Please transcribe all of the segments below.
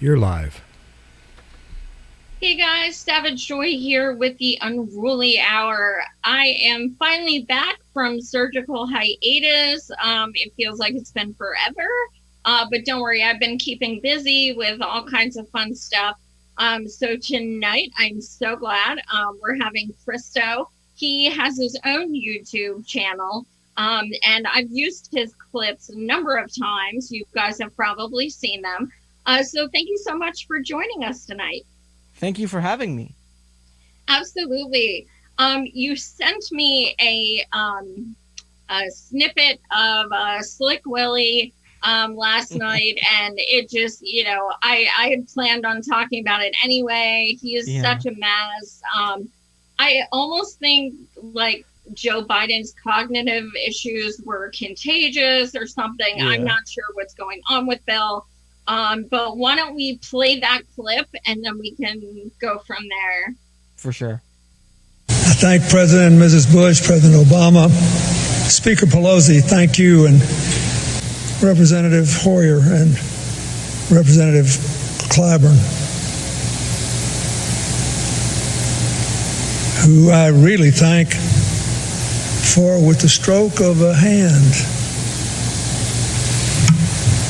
You're live. Hey guys, Savage Joy here with the Unruly Hour. I am finally back from surgical hiatus. It feels like it's been forever, but don't worry, I've been keeping busy with all kinds of fun stuff. So tonight, I'm so glad we're having Christo. He has his own YouTube channel, and I've used his clips a number of times. You guys have probably seen them. So thank you so much for joining us tonight. Thank you for having me. Absolutely. You sent me a snippet of Slick Willie last night, and it just, I had planned on talking about it anyway. He is such a mess. I almost think like Joe Biden's cognitive issues were contagious or something. I'm not sure what's going on with Bill. But why don't we play that clip and then we can go from there. For sure. I thank President and Mrs. Bush, President Obama, Speaker Pelosi, thank you, and Representative Hoyer and Representative Clyburn, who I really thank for, with the stroke of a hand,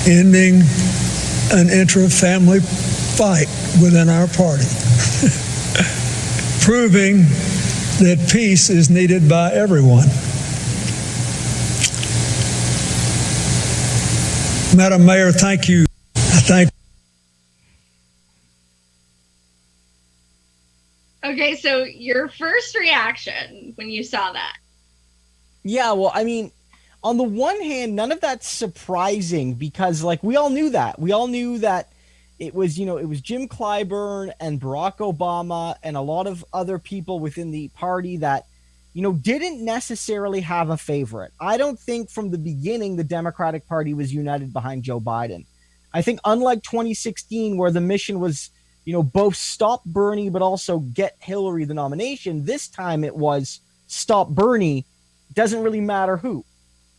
ending an intra-family fight within our party, proving that peace is needed by everyone. Madam Mayor, thank you. Okay, so your first reaction when you saw that? Yeah, well, I mean, on the one hand, none of that's surprising because, like, we all knew that. We all knew that it was, it was Jim Clyburn and Barack Obama and a lot of other people within the party that, didn't necessarily have a favorite. I don't think from the beginning the Democratic Party was united behind Joe Biden. I think unlike 2016, where the mission was, both stop Bernie but also get Hillary the nomination, this time it was stop Bernie, doesn't really matter who.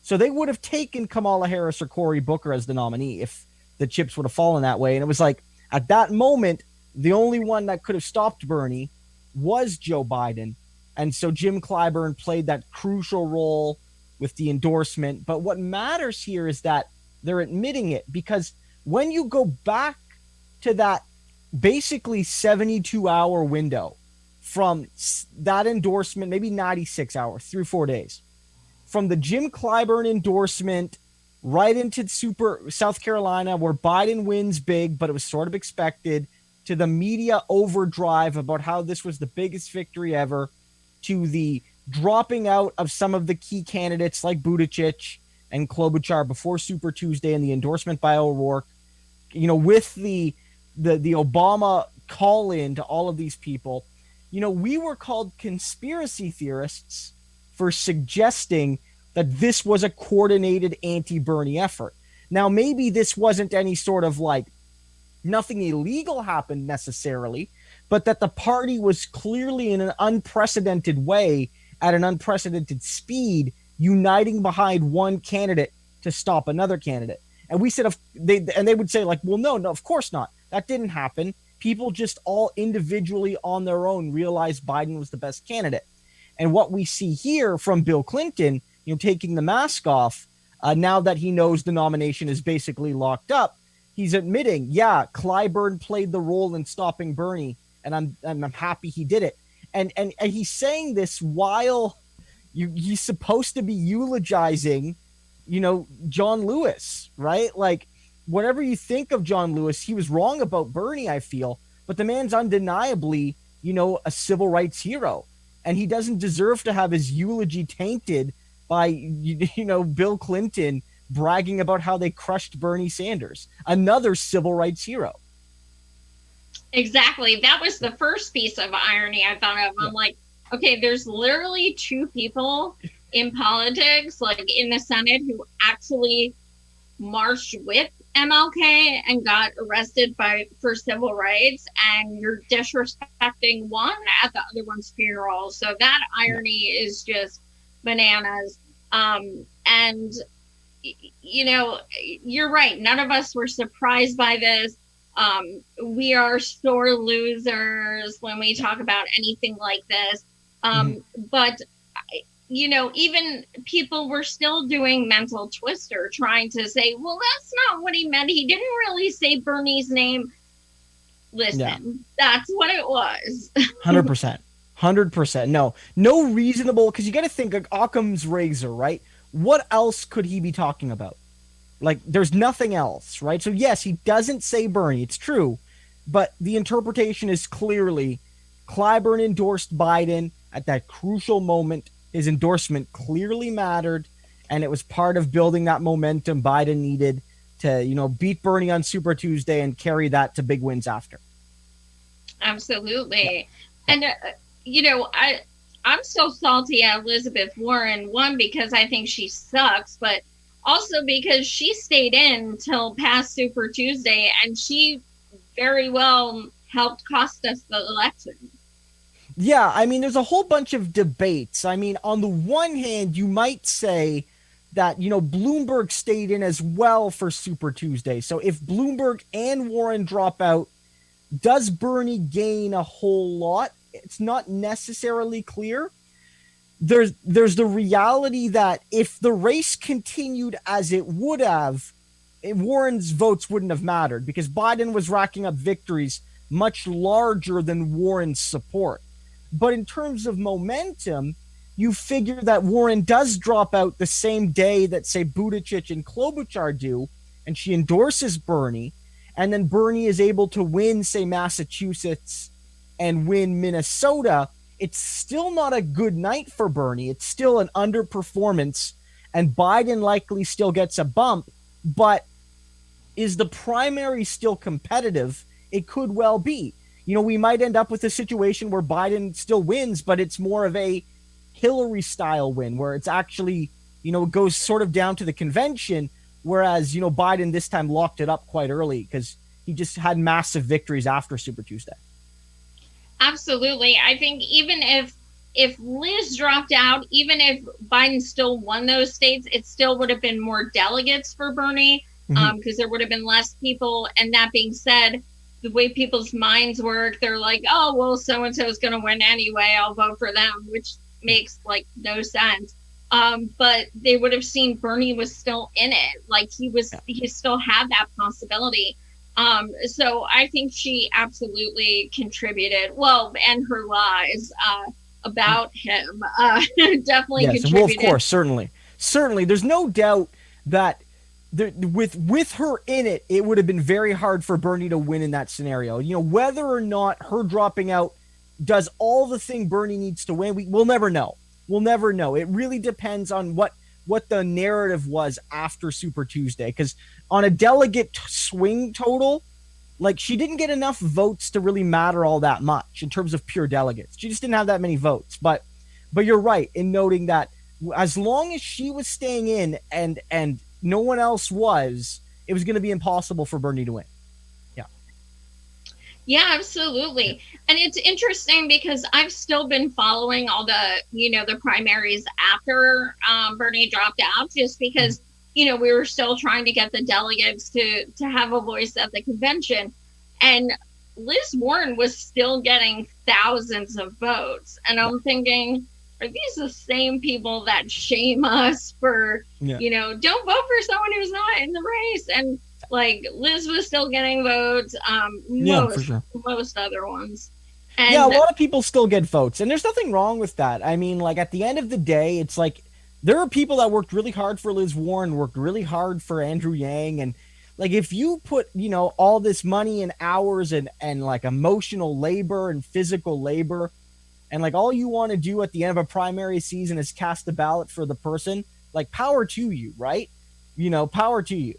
So they would have taken Kamala Harris or Cory Booker as the nominee if the chips would have fallen that way. And it was like, at that moment, the only one that could have stopped Bernie was Joe Biden. And so Jim Clyburn played that crucial role with the endorsement. But what matters here is that they're admitting it, because when you go back to that basically 72-hour window from that endorsement, maybe 96 hours, 3-4 days, from the Jim Clyburn endorsement right into South Carolina, where Biden wins big, but it was sort of expected, to the media overdrive about how this was the biggest victory ever, to the dropping out of some of the key candidates like Buttigieg and Klobuchar before Super Tuesday and the endorsement by O'Rourke, with the Obama call-in to all of these people, we were called conspiracy theorists for suggesting that this was a coordinated anti-Bernie effort. Now, maybe this wasn't any sort of nothing illegal happened necessarily, but that the party was clearly in an unprecedented way, at an unprecedented speed, uniting behind one candidate to stop another candidate. And we said, they would say well, no, of course not. That didn't happen. People just all individually on their own realized Biden was the best candidate. And what we see here from Bill Clinton, taking the mask off, now that he knows the nomination is basically locked up, he's admitting, Clyburn played the role in stopping Bernie, and I'm happy he did it. And he's saying this while he's supposed to be eulogizing, John Lewis, right? Whatever you think of John Lewis, he was wrong about Bernie, I feel, but the man's undeniably, a civil rights hero. And he doesn't deserve to have his eulogy tainted by, Bill Clinton bragging about how they crushed Bernie Sanders, another civil rights hero. Exactly. That was the first piece of irony I thought of. I'm like, okay, there's literally two people in politics, in the Senate, who actually marched with MLK and got arrested for civil rights, and you're disrespecting one at the other one's funeral. So that irony is just bananas. And you're right. None of us were surprised by this. We are sore losers when we talk about anything like this. But even people were still doing mental twister, trying to say, well, that's not what he meant. He didn't really say Bernie's name. Listen, that's what it was. 100%. 100%. No reasonable, because you got to think like Occam's razor, right? What else could he be talking about? Like, there's nothing else, right? So, yes, he doesn't say Bernie. It's true. But the interpretation is clearly Clyburn endorsed Biden at that crucial moment. His endorsement clearly mattered, and it was part of building that momentum Biden needed to, beat Bernie on Super Tuesday and carry that to big wins after. Absolutely. And, I'm so salty at Elizabeth Warren, one, because I think she sucks, but also because she stayed in till past Super Tuesday, and she very well helped cost us the election. Yeah, I mean, there's a whole bunch of debates. I mean, on the one hand, you might say that, Bloomberg stayed in as well for Super Tuesday. So if Bloomberg and Warren drop out, does Bernie gain a whole lot? It's not necessarily clear. There's the reality that if the race continued as it would have, Warren's votes wouldn't have mattered because Biden was racking up victories much larger than Warren's support. But in terms of momentum, you figure that Warren does drop out the same day that, say, Buttigieg and Klobuchar do, and she endorses Bernie, and then Bernie is able to win, say, Massachusetts and win Minnesota. It's still not a good night for Bernie. It's still an underperformance, and Biden likely still gets a bump. But is the primary still competitive? It could well be. We might end up with a situation where Biden still wins, but it's more of a Hillary-style win, where it's actually, it goes sort of down to the convention, whereas, Biden this time locked it up quite early because he just had massive victories after Super Tuesday. Absolutely. I think even if Liz dropped out, even if Biden still won those states, it still would have been more delegates for Bernie because there would have been less people. And that being said, the way people's minds work, they're like, oh, well, so-and-so is going to win anyway. I'll vote for them, which makes no sense. But they would have seen Bernie was still in it. He still had that possibility. So I think she absolutely contributed. Well, and her lies about him definitely contributed. Well, of course, certainly. There's no doubt that with her in it, it would have been very hard for Bernie to win in that scenario. Whether or not her dropping out does all the thing Bernie needs to win, we'll never know. We'll never know. It really depends on what the narrative was after Super Tuesday. Because on a delegate swing total, she didn't get enough votes to really matter all that much in terms of pure delegates. She just didn't have that many votes. But you're right in noting that as long as she was staying in and no one else was, it was going to be impossible for Bernie to win. Yeah, absolutely. And it's interesting because I've still been following all the, the primaries after Bernie dropped out, just because, we were still trying to get the delegates to have a voice at the convention. And Liz Warren was still getting thousands of votes. And I'm thinking, are these the same people that shame us for, don't vote for someone who's not in the race? And Liz was still getting votes, most other ones. And a lot of people still get votes, and there's nothing wrong with that. I mean, at the end of the day, it's there are people that worked really hard for Liz Warren, worked really hard for Andrew Yang, and if you put, all this money and hours and emotional labor and physical labor, and all you want to do at the end of a primary season is cast a ballot for the person, power to you, right? Power to you.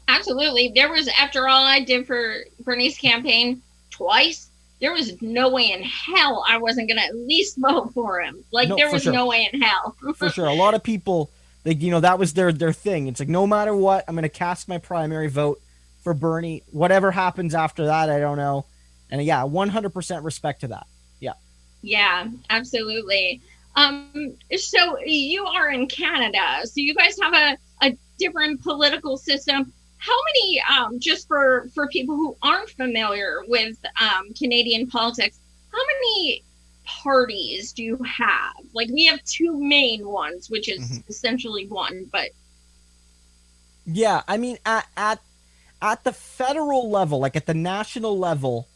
Absolutely. There was, after all I did for Bernie's campaign twice, there was no way in hell I wasn't going to at least vote for him. There was no way in hell. For sure. A lot of people, that was their thing. It's no matter what, I'm going to cast my primary vote for Bernie. Whatever happens after that, I don't know. And 100% respect to that. Yeah. Yeah, absolutely. So you are in Canada. So you guys have a different political system. how many, just for people who aren't familiar with Canadian politics, how many parties do you have? Like, we have two main ones, which is essentially one, but Yeah, I mean, at the federal level, like at the national level,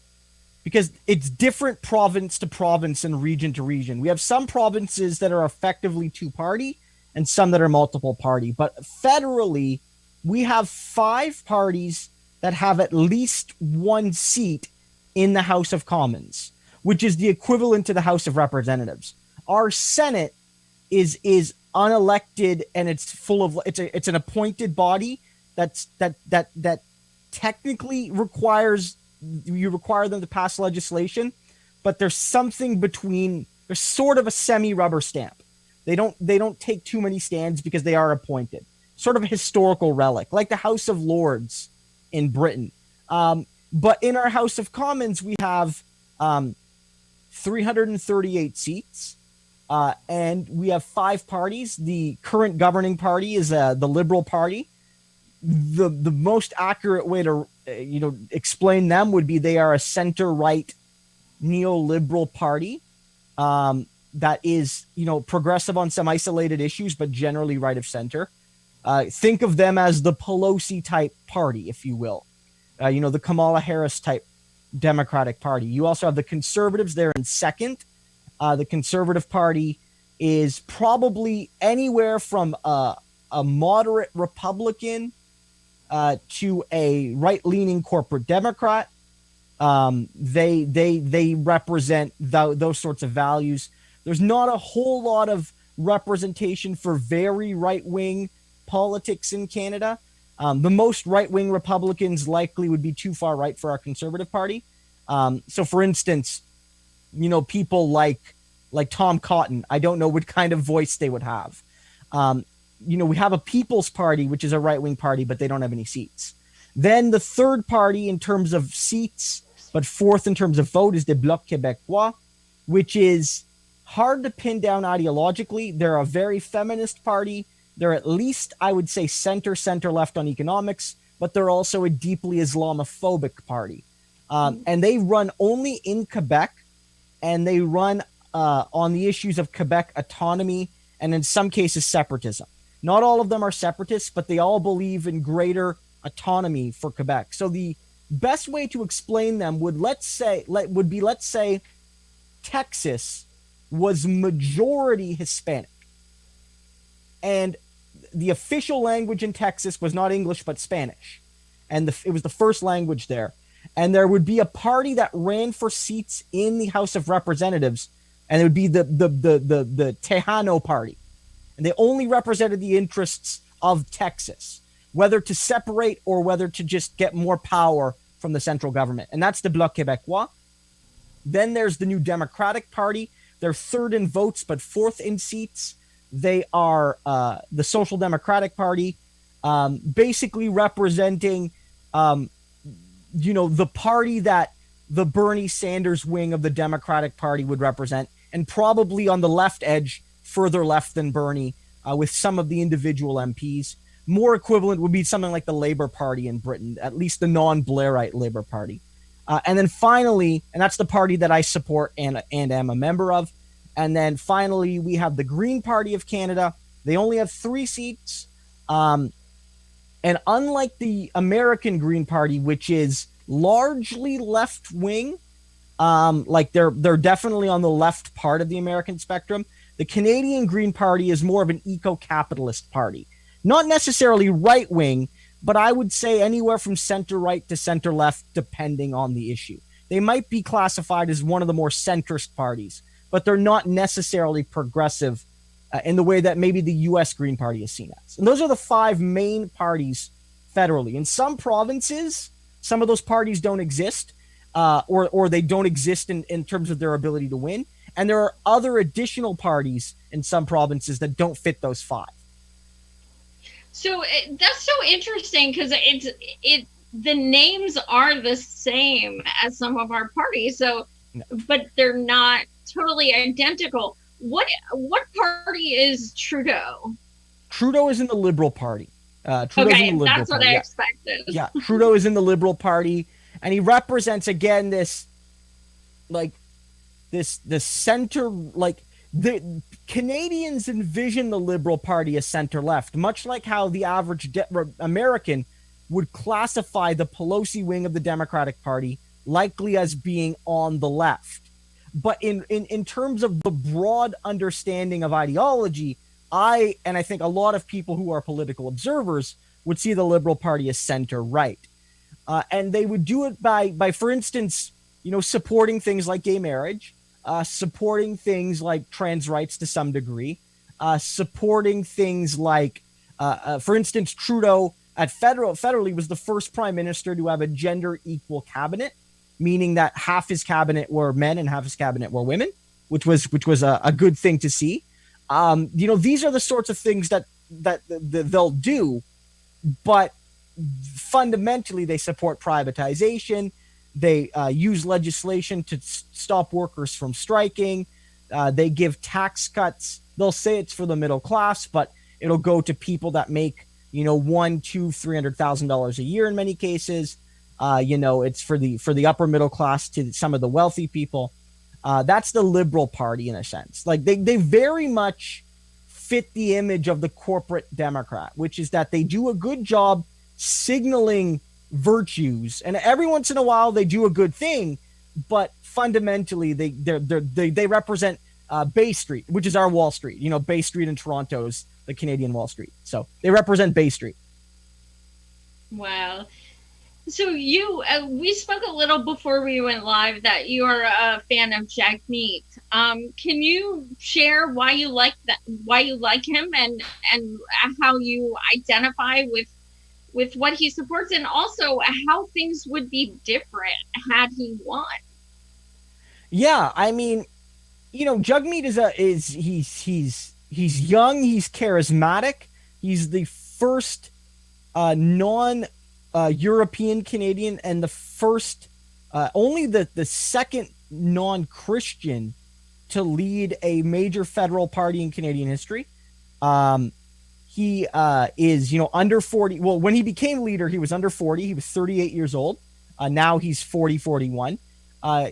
because it's different province to province and region to region. We have some provinces that are effectively two party and some that are multiple party. But federally, we have five parties that have at least one seat in the House of Commons, which is the equivalent to the House of Representatives. Our Senate is unelected, and it's full of it's an appointed body that technically you require them to pass legislation, but there's something between. There's sort of a semi-rubber stamp. They don't take too many stands because they are appointed. Sort of a historical relic, like the House of Lords in Britain. But in our House of Commons, we have 338 seats, and we have five parties. The current governing party is the Liberal Party. The most accurate way to explain them would be they are a center right neoliberal party that is progressive on some isolated issues, but generally right of center. Think of them as the Pelosi type party, if you will. The Kamala Harris type Democratic Party. You also have the Conservatives there in second. The Conservative Party is probably anywhere from a moderate Republican to a right-leaning corporate Democrat. They represent those sorts of values. There's not a whole lot of representation for very right-wing politics in Canada. The most right-wing Republicans likely would be too far right for our Conservative Party. So, for instance, people like Tom Cotton, I don't know what kind of voice they would have. We have a People's Party, which is a right-wing party, but they don't have any seats. Then the third party in terms of seats, but fourth in terms of vote, is the Bloc Québécois, which is hard to pin down ideologically. They're a very feminist party. They're at least, I would say, center-left on economics, but they're also a deeply Islamophobic party. And they run only in Quebec, and they run on the issues of Quebec autonomy and in some cases separatism. Not all of them are separatists, but they all believe in greater autonomy for Quebec. So the best way to explain them would be Texas was majority Hispanic, and the official language in Texas was not English but Spanish, and it was the first language there. And there would be a party that ran for seats in the House of Representatives, and it would be the Tejano Party, and they only represented the interests of Texas, whether to separate or whether to just get more power from the central government. And that's the Bloc Québécois. Then there's the New Democratic Party. They're third in votes, but fourth in seats. They are the Social Democratic Party, basically representing, the party that the Bernie Sanders wing of the Democratic Party would represent, and probably on the left edge, further left than Bernie, with some of the individual MPs. More equivalent would be something like the Labour Party in Britain, at least the non-Blairite Labour Party. And then finally, and that's the party that I support and am a member of. And then finally, we have the Green Party of Canada. They only have 3 seats. And unlike the American Green Party, which is largely left-wing, like they're definitely on the left part of the American spectrum, the Canadian Green Party is more of an eco-capitalist party. Not necessarily right-wing, but I would say anywhere from center-right to center-left, depending on the issue. They might be classified as one of the more centrist parties, but they're not necessarily progressive in the way that maybe the U.S. Green Party is seen as. And those are the 5 main parties federally. In some provinces, some of those parties don't exist, or they don't exist in terms of their ability to win. And there are other additional parties in some provinces that don't fit those 5. So that's so interesting because the names are the same as some of our parties. So, no. But they're not totally identical. What party is Trudeau? Trudeau is in the Liberal Party. Trudeau's in the Okay, Liberal that's what Party. I Yeah, expected. yeah. Trudeau is in the Liberal Party, and he represents again this like this center, like the Canadians envision the Liberal Party as center left, much like how the average American would classify the Pelosi wing of the Democratic Party likely as being on the left. But in terms of the broad understanding of ideology, I think a lot of people who are political observers would see the Liberal Party as center right. And they would do it by, for instance, supporting things like gay marriage, supporting things like trans rights to some degree, supporting things like, for instance, Trudeau at federally was the first prime minister to have a gender equal cabinet, meaning that half his cabinet were men and half his cabinet were women, which was a good thing to see. These are the sorts of things that they'll do, but fundamentally they support privatization. They use legislation to stop workers from striking. They give tax cuts. They'll say it's for the middle class, but it'll go to people that make $1, $2, $300,000 a year in many cases. It's for the upper middle class to some of the wealthy people. That's the Liberal Party in a sense. Like they very much fit the image of the corporate Democrat, which is that they do a good job signaling virtues, and every once in a while they do a good thing, but fundamentally they represent Bay Street, which is our Wall Street. Bay Street in Toronto's the Canadian Wall Street, so they represent Bay Street. Wow. So we spoke a little before we went live that you are a fan of Jagmeet. Can you share why you like him, and how you identify with what he supports, and also how things would be different had he won? Yeah, I mean, Jagmeet he's young, he's charismatic, he's the first non European Canadian, and the first only the second non-Christian to lead a major federal party in Canadian history. He is, under 40. Well, when he became leader, he was under 40. He was 38 years old. Now he's 40, 41.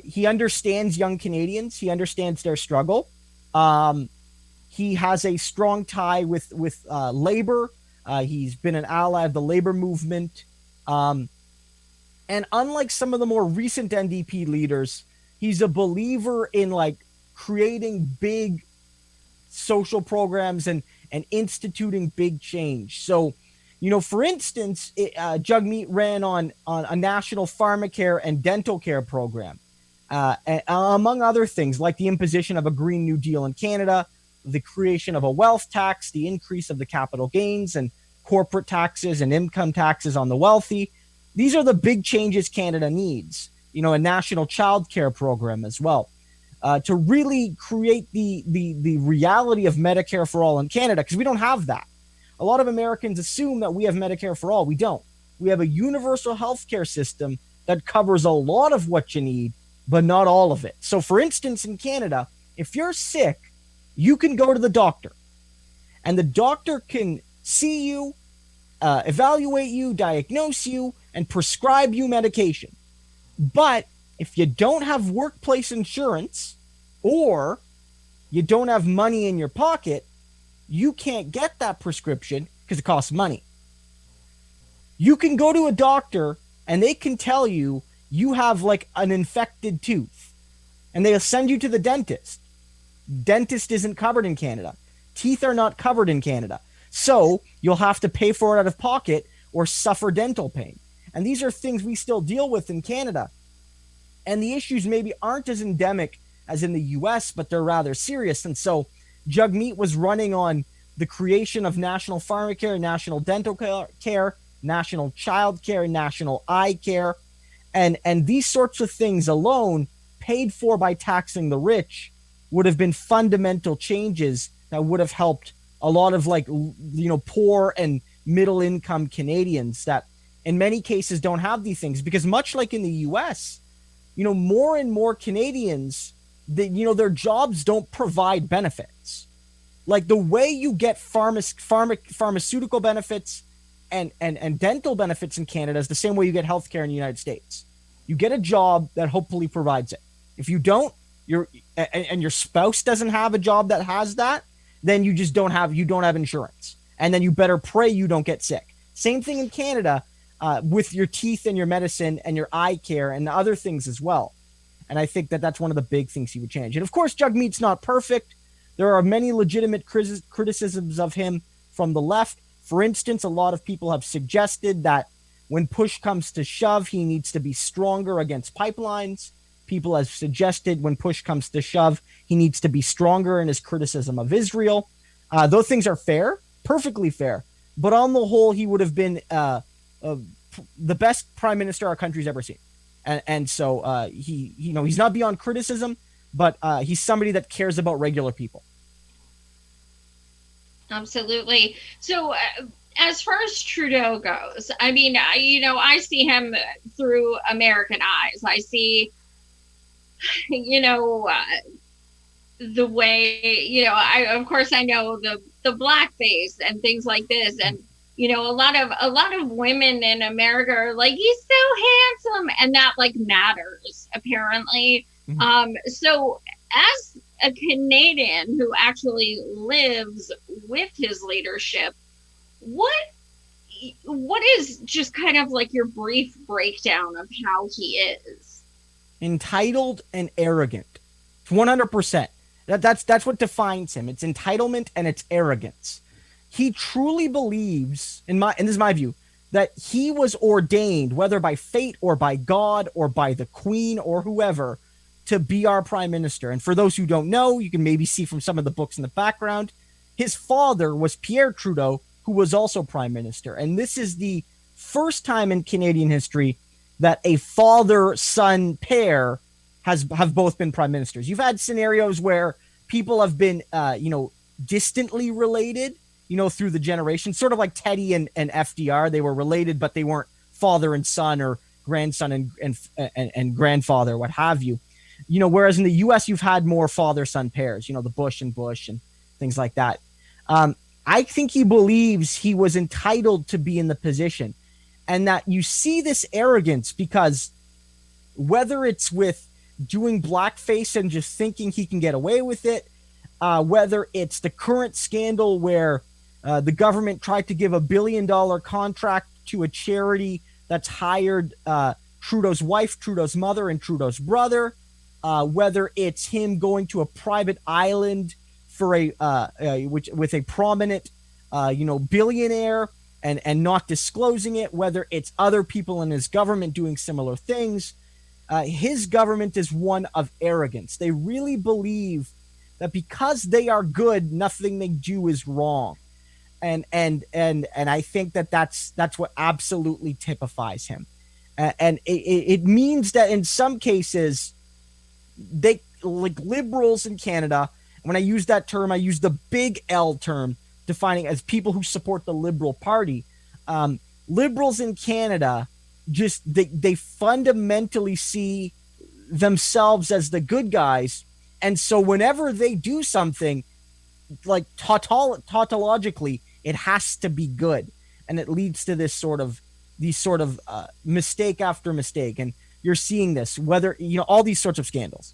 He understands young Canadians. He understands their struggle. He has a strong tie with labor. He's been an ally of the labor movement. And unlike some of the more recent NDP leaders, he's a believer in creating big social programs and instituting big change. So, for instance, Jagmeet ran on a national pharmacare and dental care program, among other things, like the imposition of a Green New Deal in Canada, the creation of a wealth tax, the increase of the capital gains and corporate taxes and income taxes on the wealthy. These are the big changes Canada needs. A national child care program as well. To really create the reality of Medicare for all in Canada, because we don't have that. A lot of Americans assume that we have Medicare for all. We don't. We have a universal healthcare system that covers a lot of what you need, but not all of it. So, for instance, in Canada, if you're sick, you can go to the doctor, and the doctor can see you, evaluate you, diagnose you, and prescribe you medication. But if you don't have workplace insurance, or you don't have money in your pocket, you can't get that prescription because it costs money. You can go to a doctor and they can tell you have an infected tooth, and they'll send you to the dentist. Dentist isn't covered in Canada. Teeth are not covered in Canada. So you'll have to pay for it out of pocket or suffer dental pain. And these are things we still deal with in Canada. And the issues maybe aren't as endemic as in the US, but they're rather serious. And so Jagmeet was running on the creation of national pharmacare, national dental care, national child care, national eye care. And these sorts of things alone, paid for by taxing the rich, would have been fundamental changes that would have helped a lot of poor and middle income Canadians that in many cases don't have these things. Because much like in the US, more and more Canadians, their jobs don't provide benefits. Like the way you get pharmaceutical benefits and dental benefits in Canada is the same way you get healthcare in the United States. You get a job that hopefully provides it. If you don't, and your spouse doesn't have a job that has that, then you just don't have insurance, and then you better pray you don't get sick. Same thing in Canada with your teeth and your medicine and your eye care and the other things as well. And I think that that's one of the big things he would change. And of course, Jagmeet's not perfect. There are many legitimate criticisms of him from the left. For instance, a lot of people have suggested that when push comes to shove, he needs to be stronger against pipelines. People have suggested when push comes to shove, he needs to be stronger in his criticism of Israel. Those things are fair, perfectly fair. But on the whole, he would have been the best prime minister our country's ever seen. And so he's not beyond criticism, but he's somebody that cares about regular people. Absolutely. So as far as Trudeau goes, I mean, I see him through American eyes. I see, the way, of course I know the blackface and things like this. And, a lot of women in America are like, he's so handsome. And that matters, apparently. Mm-hmm. So as a Canadian who actually lives with his leadership, what is just kind of your brief breakdown of how he is? Entitled and arrogant. 100%. That's what defines him. It's entitlement and it's arrogance. He truly believes, and this is my view, that he was ordained, whether by fate or by God or by the Queen or whoever, to be our prime minister. And for those who don't know, you can maybe see from some of the books in the background, his father was Pierre Trudeau, who was also prime minister. And this is the first time in Canadian history that a father-son pair have both been prime ministers. You've had scenarios where people have been, distantly related, through the generations, sort of like Teddy and FDR. They were related, but they weren't father and son or grandson and grandfather, what have you. Whereas in the U.S., you've had more father-son pairs, the Bush and things like that. I think he believes he was entitled to be in the position, and that you see this arrogance because whether it's with doing blackface and just thinking he can get away with it, whether it's the current scandal where the government tried to give $1 billion contract to a charity that's hired Trudeau's wife, Trudeau's mother, and Trudeau's brother, whether it's him going to a private island for with a prominent, billionaire and not disclosing it, whether it's other people in his government doing similar things. His government is one of arrogance. They really believe that because they are good, nothing they do is wrong. And I think that's what absolutely typifies him. And it means that in some cases, they liberals in Canada, when I use that term, I use the big L term, defining as people who support the Liberal Party. Liberals in Canada, just they fundamentally see themselves as the good guys. And so whenever they do something, tautologically, it has to be good. And it leads to these sort of mistake after mistake. And you're seeing this, whether, all these sorts of scandals.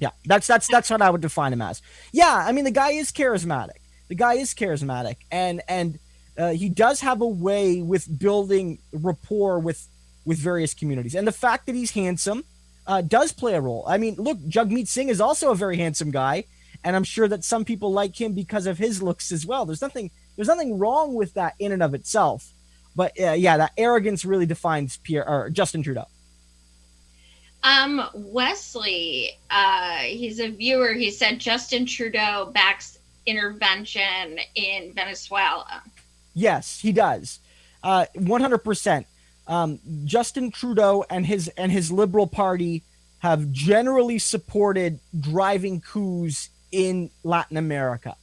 Yeah, that's what I would define him as. Yeah, I mean, the guy is charismatic. And he does have a way with building rapport with various communities. And the fact that he's handsome does play a role. I mean, look, Jagmeet Singh is also a very handsome guy, and I'm sure that some people like him because of his looks as well. There's nothing wrong with that in and of itself. But that arrogance really defines Justin Trudeau. Wesley, he's a viewer. He said Justin Trudeau backs intervention in Venezuela. Yes, he does. 100%. Justin Trudeau and his Liberal Party have generally supported driving coups in Latin America.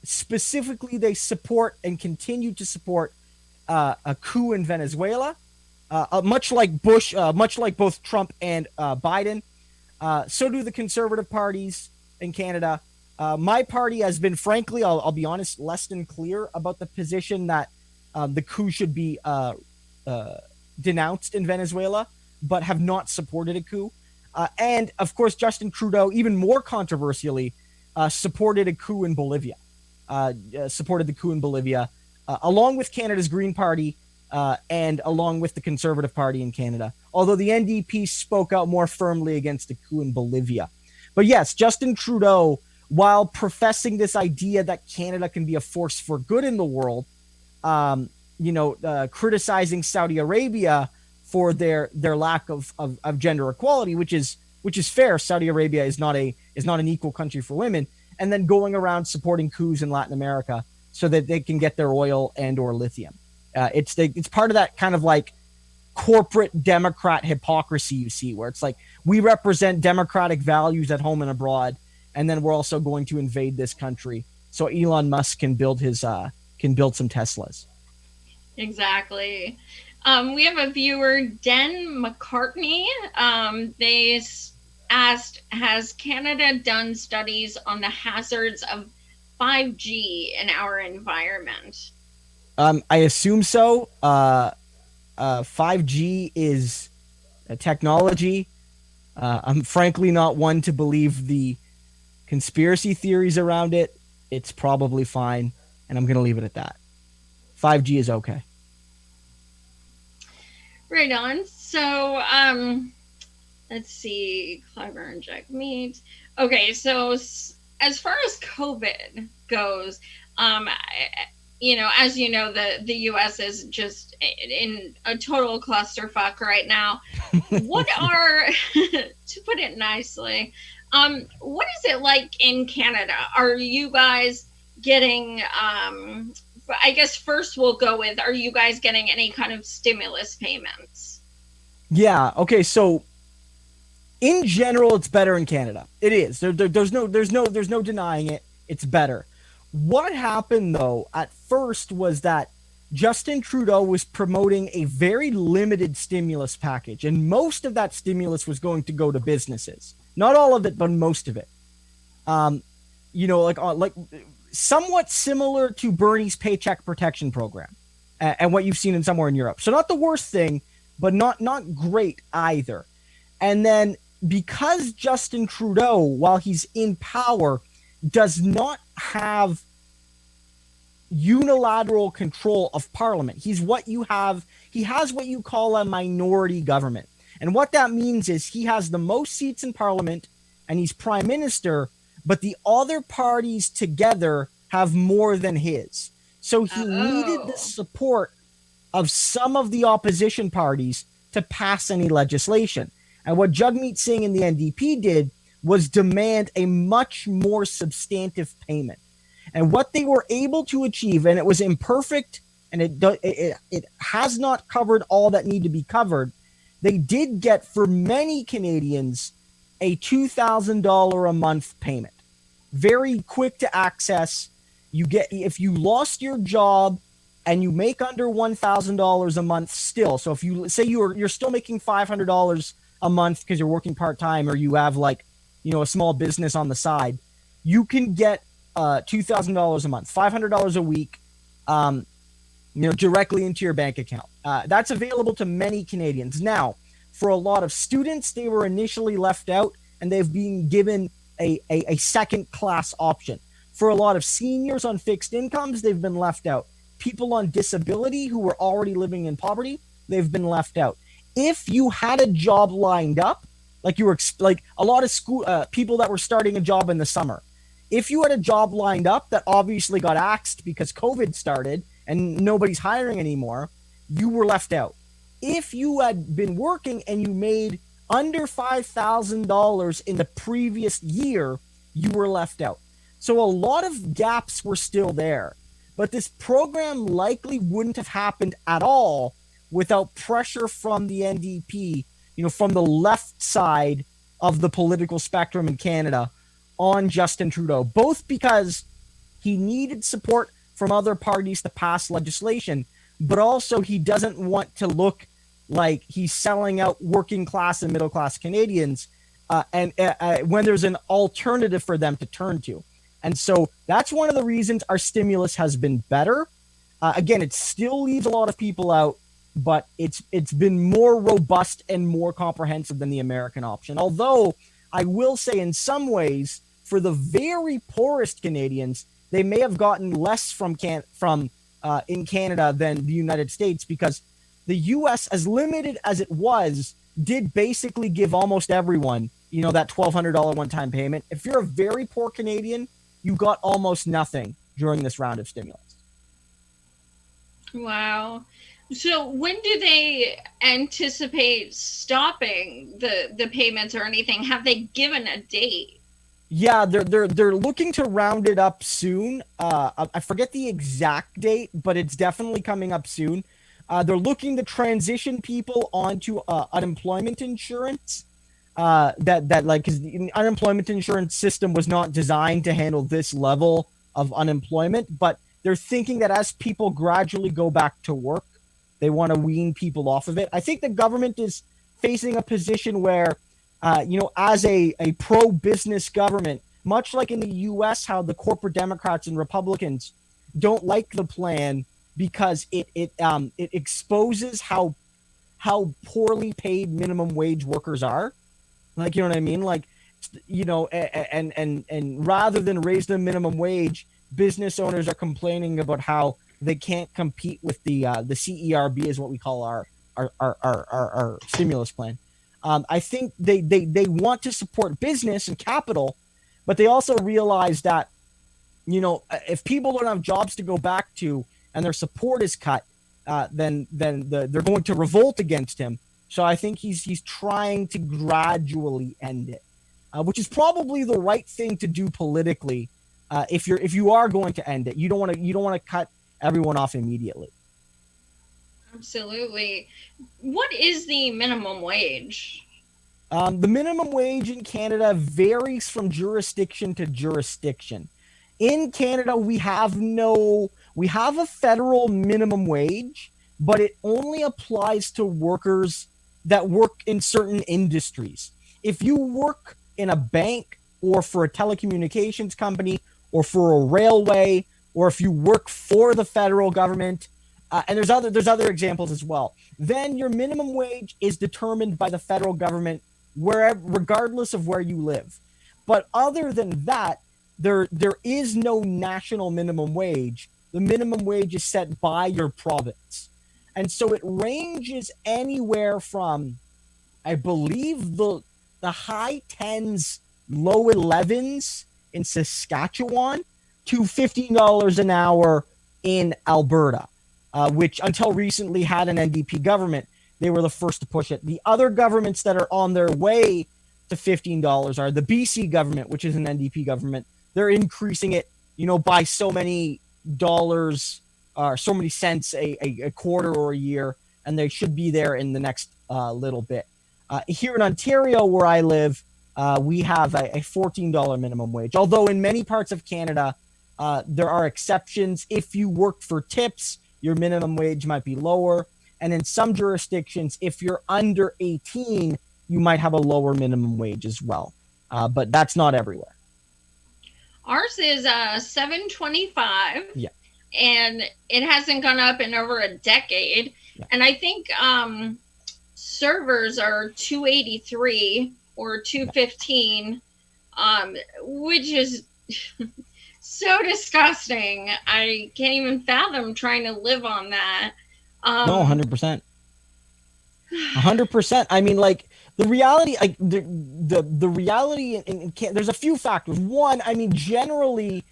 Specifically, they support and continue to support a coup in Venezuela, much like Bush, much like both Trump and Biden. So do the conservative parties in Canada. My party has been, frankly, I'll be honest, less than clear about the position that the coup should be denounced in Venezuela, but have not supported a coup. And of course, Justin Trudeau, even more controversially, supported a coup in Bolivia. Supported the coup in Bolivia, along with Canada's Green Party and along with the Conservative Party in Canada. Although the NDP spoke out more firmly against the coup in Bolivia. But yes, Justin Trudeau, while professing this idea that Canada can be a force for good in the world, criticizing Saudi Arabia for their lack of gender equality, which is fair. Saudi Arabia is not an equal country for women, and then going around supporting coups in Latin America so that they can get their oil and or lithium. It's part of that kind of like corporate Democrat hypocrisy you see, where it's like we represent democratic values at home and abroad, and then we're also going to invade this country so Elon Musk can build some Teslas. Exactly. We have a viewer, Den McCartney. They asked, has Canada done studies on the hazards of 5G in our environment? I assume so. 5G is a technology. I'm frankly not one to believe the conspiracy theories around it. It's probably fine, and I'm going to leave it at that. 5G is okay. Right on. So, let's see. Clever and Jack meet. Okay, so as far as COVID goes, as you know, the U.S. is just in a total clusterfuck right now. What are, to put it nicely, what is it like in Canada? Are you guys getting, I guess first we'll go with, are you guys getting any kind of stimulus payments? Yeah. Okay. So in general, it's better in Canada. It is. There's no denying it. It's better. What happened though at first was that Justin Trudeau was promoting a very limited stimulus package, and most of that stimulus was going to go to businesses. Not all of it, but most of it. Like somewhat similar to Bernie's Paycheck Protection Program, and what you've seen in somewhere in Europe. So not the worst thing, but not great either. And then because Justin Trudeau, while he's in power, does not have unilateral control of Parliament. He has what you call a minority government. And what that means is he has the most seats in Parliament and he's Prime Minister, but the other parties together have more than his. So he needed the support of some of the opposition parties to pass any legislation. And what Jagmeet Singh and the NDP did was demand a much more substantive payment. And what they were able to achieve, and it was imperfect, and it has not covered all that need to be covered, they did get for many Canadians a $2,000 a month payment. Very quick to access. You get, if you lost your job and you make under $1,000 a month still. So if you say you're still making $500 a month because you're working part-time, or you have a small business on the side, you can get $2,000 a month, $500 a week, directly into your bank account. That's available to many Canadians. Now, for a lot of students, they were initially left out, and they've been given a second-class option. For a lot of seniors on fixed incomes, they've been left out. People on disability who were already living in poverty, they've been left out. If you had a job lined up, like a lot of school people that were starting a job in the summer, if you had a job lined up that obviously got axed because COVID started and nobody's hiring anymore, you were left out. If you had been working and you made under $5,000 in the previous year, you were left out. So a lot of gaps were still there. But this program likely wouldn't have happened at all without pressure from the NDP, from the left side of the political spectrum in Canada, on Justin Trudeau, both because he needed support from other parties to pass legislation, but also he doesn't want to look like he's selling out working class and middle class Canadians when there's an alternative for them to turn to. And so that's one of the reasons our stimulus has been better. Again, it still leaves a lot of people out, but it's been more robust and more comprehensive than the American option. Although I will say, in some ways, for the very poorest Canadians, they may have gotten less from in Canada than the United States, because the U.S., as limited as it was, did basically give almost everyone, that $1,200 one-time payment. If you're a very poor Canadian, you got almost nothing during this round of stimulus. Wow. So when do they anticipate stopping the payments or anything? Have they given a date? Yeah, they're looking to round it up soon. I forget the exact date, but it's definitely coming up soon. They're looking to transition people onto unemployment insurance. Because the unemployment insurance system was not designed to handle this level of unemployment, but they're thinking that as people gradually go back to work, they want to wean people off of it. I think the government is facing a position where, as a pro-business government, much like in the U.S., how the corporate Democrats and Republicans don't like the plan because it exposes how poorly paid minimum wage workers are. Like, you know what I mean? Like, and rather than raise the minimum wage, business owners are complaining about how they can't compete with the CERB, is what we call our stimulus plan. I think they want to support business and capital, but they also realize that, if people don't have jobs to go back to and their support is cut, then they're going to revolt against him. So I think he's trying to gradually end it, which is probably the right thing to do politically. If you are going to end it, you don't want to cut everyone off immediately. Absolutely. What is the minimum wage? The minimum wage in Canada varies from jurisdiction to jurisdiction. In Canada, we have a federal minimum wage, but it only applies to workers that work in certain industries. If you work in a bank or for a telecommunications company or for a railway, or if you work for the federal government, and there's other examples as well, then your minimum wage is determined by the federal government regardless of where you live. But other than that, there is no national minimum wage. The minimum wage is set by your province. And so it ranges anywhere from, I believe, the high 10s, low 11s in Saskatchewan to $15 an hour in Alberta, which until recently had an NDP government. They were the first to push it. The other governments that are on their way to $15 are the BC government, which is an NDP government. They're increasing it, by so many dollars, so many cents a quarter or a year, and they should be there in the next little bit. Here in Ontario, where I live, we have a $14 minimum wage. Although in many parts of Canada, there are exceptions. If you work for tips, your minimum wage might be lower. And in some jurisdictions, if you're under 18, you might have a lower minimum wage as well. But that's not everywhere. Ours is $7.25. Yeah. And it hasn't gone up in over a decade. Yeah. And I think servers are $2.83 or $2.15, which is so disgusting. I can't even fathom trying to live on that. No, 100%. 100%. I mean, like, the reality, like the reality in there's a few factors. One, I mean, generally,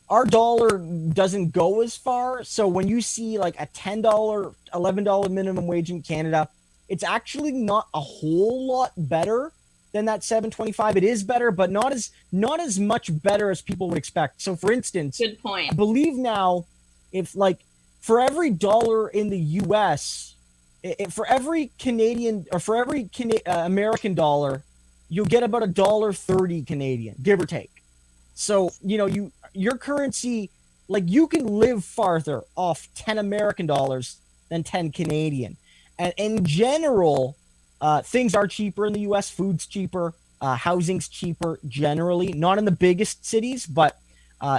our dollar doesn't go as far. So when you see like a $10, $11 minimum wage in Canada, it's actually not a whole lot better than that $7.25. It is better, but not as much better as people would expect. So for instance, good point. I believe now, if like for every dollar in the US, for every Canadian or for every American dollar, you'll get about $1.30 Canadian, give or take. So, your currency, like, you can live farther off 10 American dollars than 10 Canadian. And in general, things are cheaper in the U.S. Food's cheaper. Housing's cheaper generally. Not in the biggest cities, but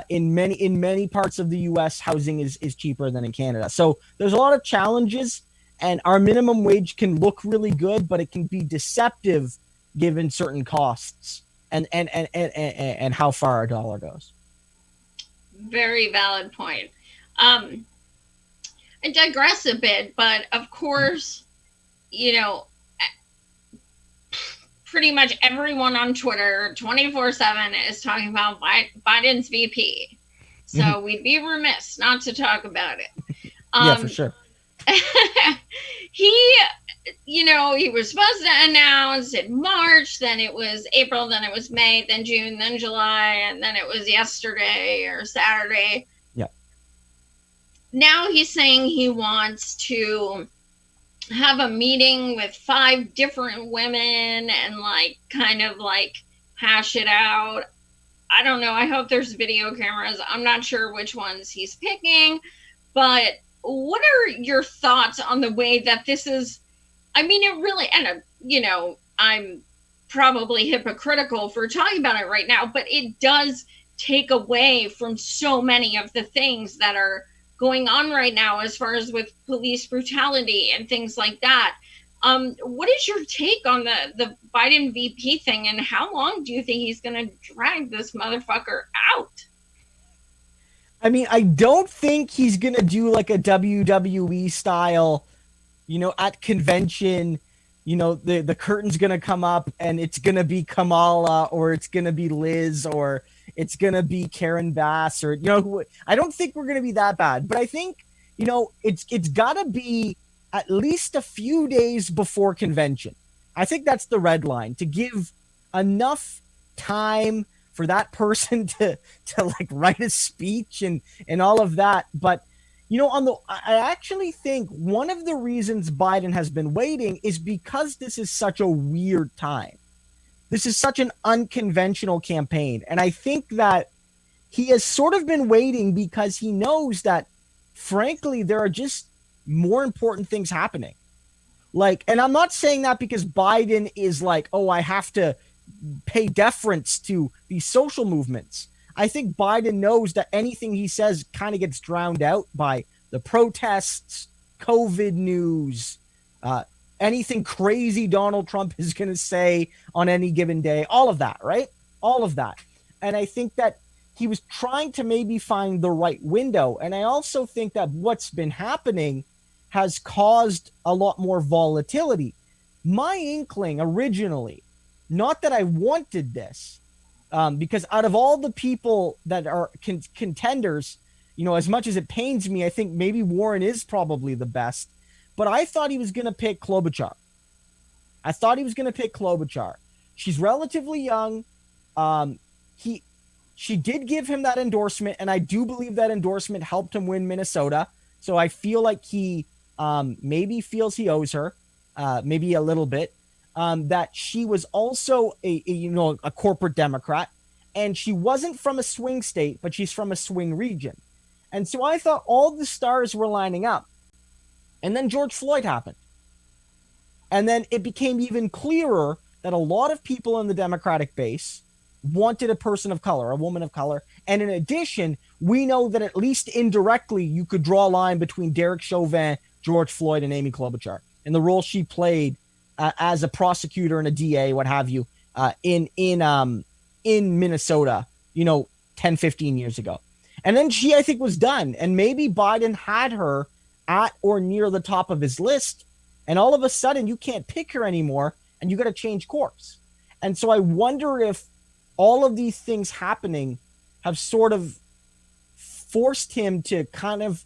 In many parts of the U.S., housing is cheaper than in Canada. So there's a lot of challenges, and our minimum wage can look really good, but it can be deceptive given certain costs and how far our dollar goes. Very valid point. I digress a bit, but of course, you know, pretty much everyone on Twitter 24/7 is talking about Biden's VP. So we'd be remiss not to talk about it. Yeah, for sure. He, he was supposed to announce in March, then it was April, then it was May, then June, then July, and then it was yesterday or Saturday. Yeah. Now he's saying he wants to have a meeting with 5 different women and kind of hash it out. I don't know. I hope there's video cameras. I'm not sure which ones he's picking, but what are your thoughts on the way that this is? I mean, it really, and I'm probably hypocritical for talking about it right now, but it does take away from so many of the things that are going on right now as far as with police brutality and things like that. What is your take on the Biden VP thing, and how long do you think he's going to drag this motherfucker out? I mean, I don't think he's going to do like a WWE style, at convention, the curtain's going to come up and it's going to be Kamala, or it's going to be Liz, or it's going to be Karen Bass, or, I don't think we're going to be that bad. But I think, it's got to be at least a few days before convention. I think that's the red line, to give enough time for that person to write a speech and all of that. But I actually think one of the reasons Biden has been waiting is because this is such a weird time. This is such an unconventional campaign, and I think that he has sort of been waiting because he knows that, frankly, there are just more important things happening. And I'm not saying that because Biden is I have to pay deference to these social movements. I think Biden knows that anything he says kind of gets drowned out by the protests, COVID news, anything crazy Donald Trump is going to say on any given day, all of that, right? All of that. And I think that he was trying to maybe find the right window. And I also think that what's been happening has caused a lot more volatility. My inkling originally, not that I wanted this, because out of all the people that are contenders, as much as it pains me, I think maybe Warren is probably the best. But I thought he was going to pick Klobuchar. She's relatively young. She did give him that endorsement, and I do believe that endorsement helped him win Minnesota. So I feel like he maybe feels he owes her, maybe a little bit. That she was also a corporate Democrat, and she wasn't from a swing state, but she's from a swing region. And so I thought all the stars were lining up. And then George Floyd happened. And then it became even clearer that a lot of people in the Democratic base wanted a person of color, a woman of color. And in addition, we know that at least indirectly, you could draw a line between Derek Chauvin, George Floyd, and Amy Klobuchar, and the role she played as a prosecutor and a DA, what have you, in Minnesota, 10, 15 years ago. And then she, I think, was done. And maybe Biden had her at or near the top of his list. And all of a sudden, you can't pick her anymore, and you got to change course. And so I wonder if all of these things happening have sort of forced him to kind of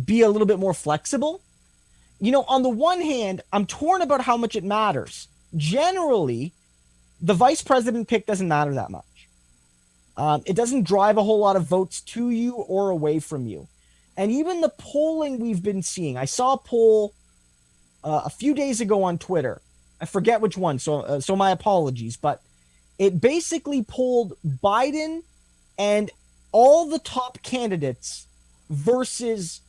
be a little bit more flexible. On the one hand, I'm torn about how much it matters. Generally, the vice president pick doesn't matter that much. It doesn't drive a whole lot of votes to you or away from you. And even the polling we've been seeing, I saw a poll a few days ago on Twitter. I forget which one, so my apologies. But it basically polled Biden and all the top candidates versus,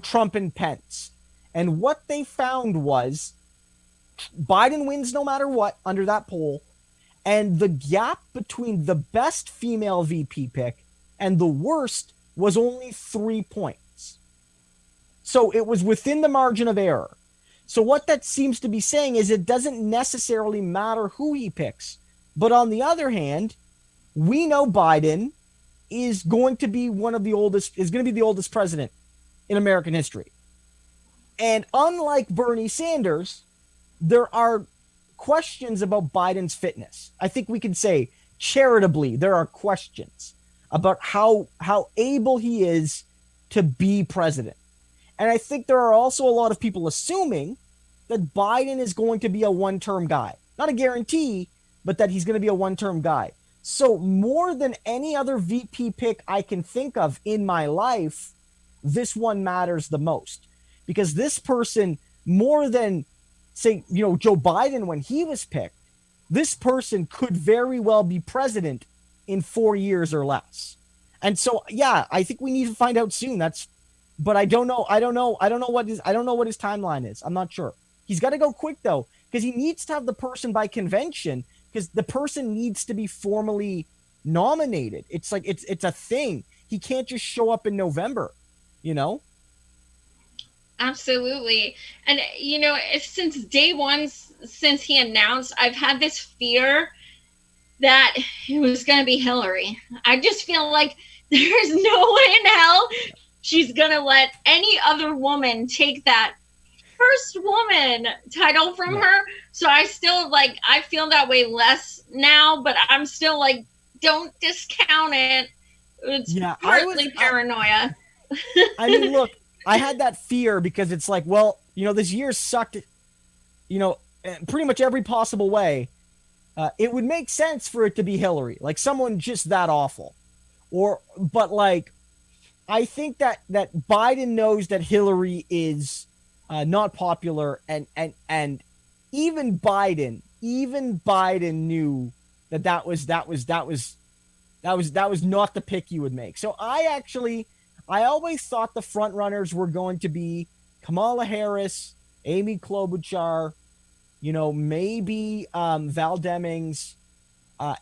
Trump and Pence. And what they found was Biden wins no matter what under that poll. And the gap between the best female VP pick and the worst was only 3 points. So it was within the margin of error. So what that seems to be saying is it doesn't necessarily matter who he picks. But on the other hand, we know Biden is going to be the oldest president in American history. And unlike Bernie Sanders, there are questions about Biden's fitness. I think we can say charitably there are questions about how able he is to be president. And I think there are also a lot of people assuming that Biden is going to be a one-term guy. Not a guarantee, but that he's going to be a one-term guy. So more than any other VP pick I can think of in my life, this one matters the most. Because this person, more than, say, Joe Biden when he was picked, this person could very well be president in 4 years or less. And so, yeah, I think we need to find out soon. But I don't know what his timeline is. I'm not sure. He's got to go quick though, because he needs to have the person by convention, because the person needs to be formally nominated. It's like it's a thing. He can't just show up in November, Absolutely. And since day one, since he announced, I've had this fear that it was going to be Hillary. I just feel like there's no way in hell she's going to let any other woman take that first woman title from her. So I still I feel that way less now, but I'm still don't discount it. It's partly paranoia. I mean, look, I had that fear because it's this year sucked, pretty much every possible way. It would make sense for it to be Hillary, someone just that awful. But I think that Biden knows that Hillary is not popular, and even Biden knew that was not the pick you would make. So I always thought the front runners were going to be Kamala Harris, Amy Klobuchar, maybe Val Demings,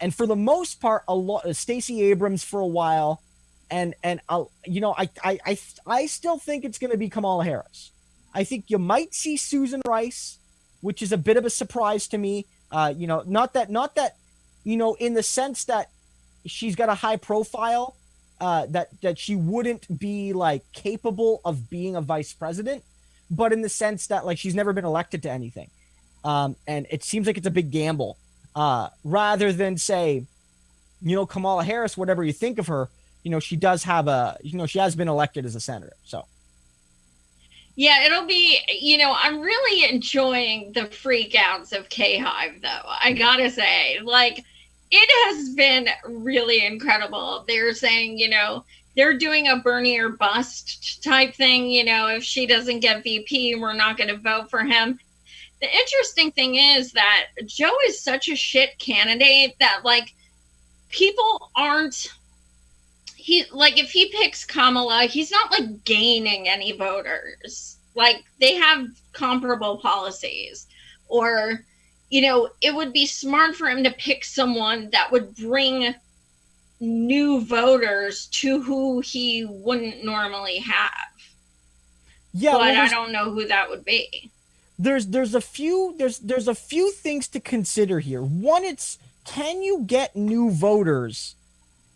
and for the most part, a lot Stacey Abrams for a while, and I still think it's going to be Kamala Harris. I think you might see Susan Rice, which is a bit of a surprise to me. Not that in the sense that she's got a high profile, that she wouldn't be capable of being a vice president, but in the sense that she's never been elected to anything. And it seems like it's a big gamble, rather than say, Kamala Harris, whatever you think of her, she does have she has been elected as a senator. So. Yeah, it'll be, I'm really enjoying the freakouts of K-Hive, though. I gotta say, it has been really incredible. They're saying, they're doing a Bernie or bust type thing. If she doesn't get VP, we're not going to vote for him. The interesting thing is that Joe is such a shit candidate that, people aren't, if he picks Kamala, he's not gaining any voters. They have comparable policies, or it would be smart for him to pick someone that would bring new voters to who he wouldn't normally have. Yeah, but I don't know who that would be. There's a few things to consider here. One, it's, can you get new voters?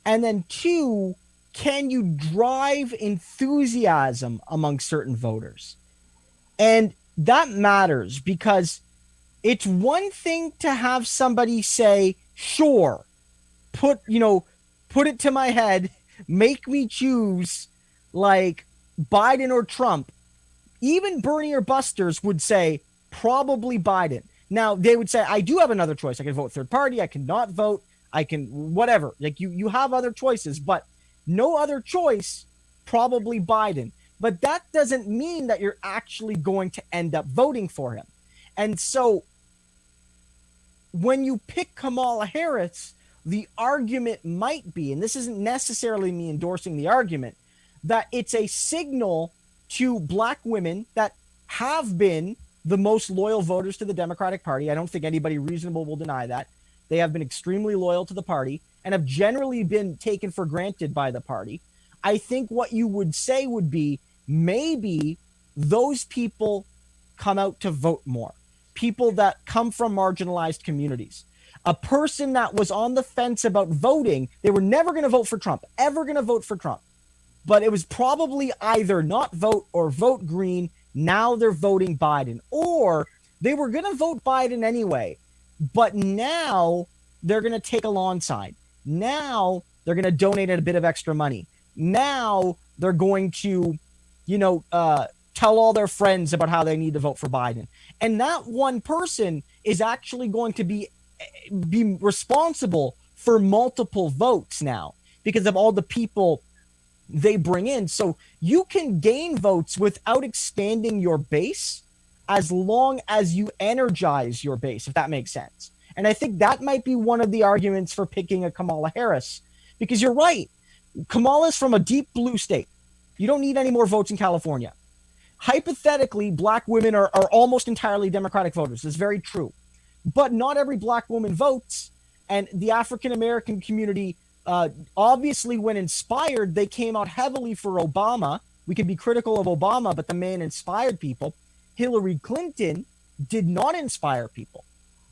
And then two, can you drive enthusiasm among certain voters? And that matters, because it's one thing to have somebody say, sure, put it to my head, make me choose Biden or Trump. Even Bernie or Busters would say probably Biden. Now, they would say, I do have another choice. I can vote third party. I can not vote. I can whatever. You have other choices, but no other choice, probably Biden. But that doesn't mean that you're actually going to end up voting for him. And so when you pick Kamala Harris, the argument might be, and this isn't necessarily me endorsing the argument, that it's a signal to black women that have been the most loyal voters to the Democratic Party. I don't think anybody reasonable will deny that. They have been extremely loyal to the party. and have generally been taken for granted by the party, I think what you would say would be maybe those people come out to vote more. People that come from marginalized communities. A person that was on the fence about voting, they were never going to vote for Trump, ever going to vote for Trump. But it was probably either not vote or vote green. Now they're voting Biden. Or they were going to vote Biden anyway, but now they're going to take a lawn sign. Now they're going to donate a bit of extra money. Now they're going to, tell all their friends about how they need to vote for Biden. And that one person is actually going to be responsible for multiple votes now because of all the people they bring in. So you can gain votes without expanding your base as long as you energize your base, if that makes sense. And I think that might be one of the arguments for picking a Kamala Harris, because you're right. Kamala's from a deep blue state. You don't need any more votes in California. Hypothetically, black women are almost entirely Democratic voters. It's very true. But not every black woman votes. And the African-American community, obviously, when inspired, they came out heavily for Obama. We could be critical of Obama, but the man inspired people. Hillary Clinton did not inspire people.